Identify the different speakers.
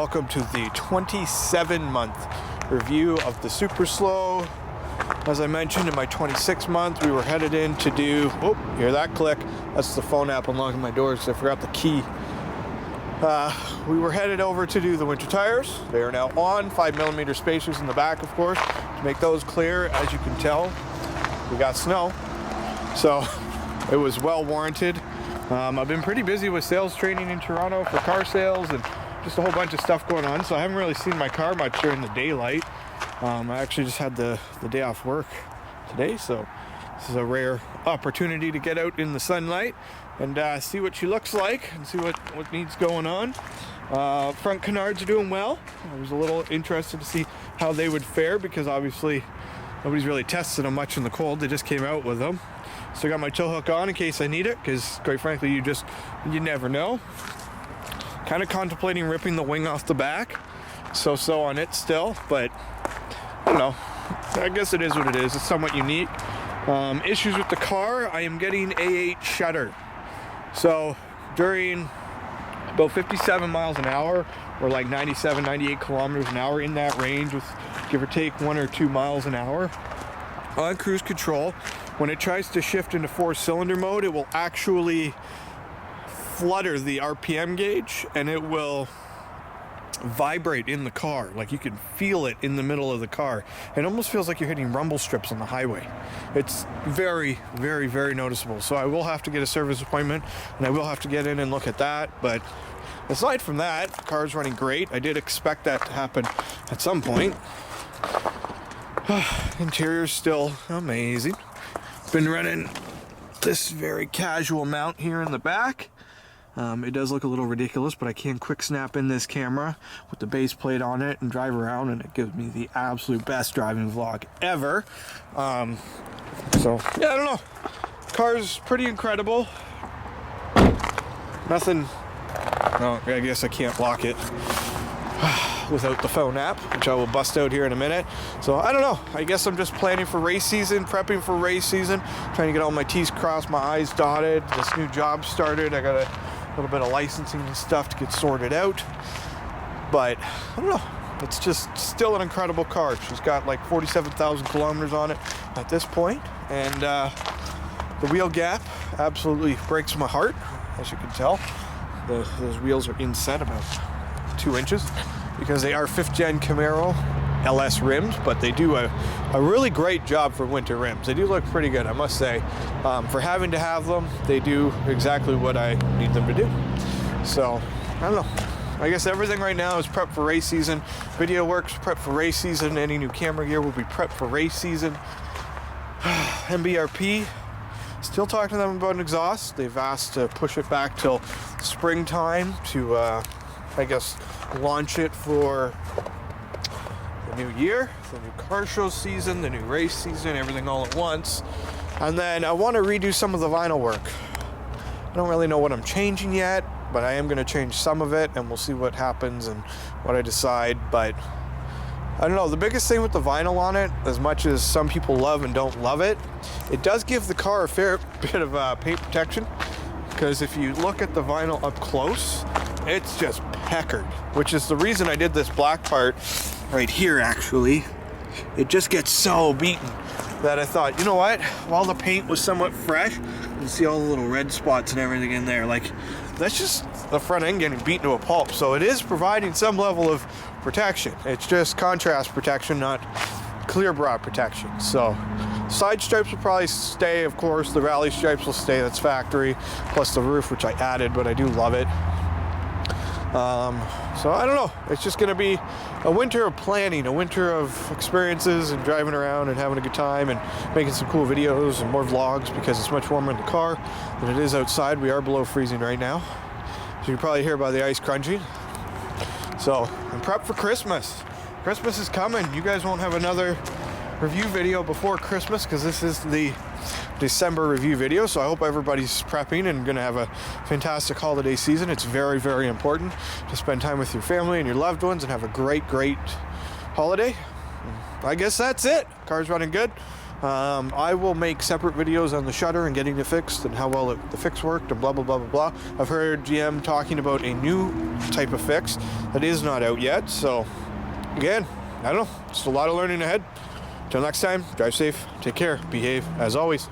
Speaker 1: welcome to the 27-month review of the Super Slow. As I mentioned, in my 26th month, we were headed in to do, oh, hear that click? That's the phone app unlocking my doors because I forgot the key. We were headed over to do the winter tires. They are now on, 5mm spacers in the back, of course, to make those clear. As you can tell, we got snow, so it was well warranted. I've been pretty busy with sales training in Toronto for car sales and just a whole bunch of stuff going on, so I haven't really seen my car much during the daylight. I actually just had the day off work today, so this is a rare opportunity to get out in the sunlight and see what she looks like and see what needs going on. Front canards are doing well. I was a little interested to see how they would fare because obviously nobody's really tested them much in the cold. They just came out with them. So I got my tow hook on in case I need it, because quite frankly you never know. Kind of contemplating ripping the wing off the back. So on it still, but I don't know. I guess it is what it is. It's somewhat unique. Issues with the car, I am getting A8 Shudder. So during about 57 miles an hour, or like 97, 98 kilometers an hour, in that range with give or take 1 or 2 miles an hour, on cruise control, when it tries to shift into 4-cylinder mode, it will actually flutter the RPM gauge and it will vibrate in the car. Like you can feel it in the middle of the car. It almost feels like you're hitting rumble strips on the highway. It's very, very, very noticeable. So I will have to get a service appointment and I will have to get in and look at that. But aside from that, the car's running great. I did expect that to happen at some point. Interior's still amazing. Been running this very casual mount here in the back. It does look a little ridiculous, but I can quick snap in this camera with the base plate on it and drive around, and it gives me the absolute best driving vlog ever. So yeah, I don't know. Car's pretty incredible. Nothing. No, I guess I can't lock it without the phone app, which I will bust out here in a minute. So I don't know. I guess I'm just planning for race season, prepping for race season, trying to get all my T's crossed, my I's dotted. This new job started. I got a little bit of licensing and stuff to get sorted out. But I don't know. It's just still an incredible car. She's got like 47,000 kilometers on it at this point, and the wheel gap absolutely breaks my heart, as you can tell. Those wheels are inset about 2 inches because they are 5th gen Camaro LS rims, but they do a really great job for winter rims. They do look pretty good, I must say. For having to have them, they do exactly what I need them to do. So I don't know. I guess everything right now is prepped for race season. Video works prepped for race season. Any new camera gear will be prepped for race season. MBRP, still talking to them about an exhaust. They've asked to push it back till springtime to I guess launch it for the new year, the new car show season, the new race season, everything all at once. And then I want to redo some of the vinyl work. I don't really know what I'm changing yet, but I am going to change some of it, and we'll see what happens and what I decide. But I don't know, the biggest thing with the vinyl on it, as much as some people love and don't love it, it does give the car a fair bit of paint protection, because if you look at the vinyl up close, it's just peckered, which is the reason I did this black part right here. Actually, it just gets so beaten that I thought, you know what, while the paint was somewhat fresh, you see all the little red spots and everything in there, like that's just the front end getting beaten to a pulp. So it is providing some level of protection. It's just contrast protection, not clear bra protection. So side stripes will probably stay, of course. The rally stripes will stay, that's factory, plus the roof, which I added, but I do love it. So I don't know, it's just going to be a winter of planning, a winter of experiences and driving around and having a good time and making some cool videos and more vlogs, because it's much warmer in the car than it is outside. We are below freezing right now, so you can probably hear by the ice crunching. So I'm prepped for Christmas. Christmas is coming. You guys won't have another review video before Christmas because this is the December review video, so I hope everybody's prepping and gonna have a fantastic holiday season. It's very, very important to spend time with your family and your loved ones and have a great holiday. I guess that's it. Car's running good. I will make separate videos on the Shudder and getting it fixed and how well the fix worked and blah, blah, blah, blah, blah. I've heard GM talking about a new type of fix that is not out yet. So, again, I don't know. Just a lot of learning ahead. Till next time, drive safe, take care, behave, as always.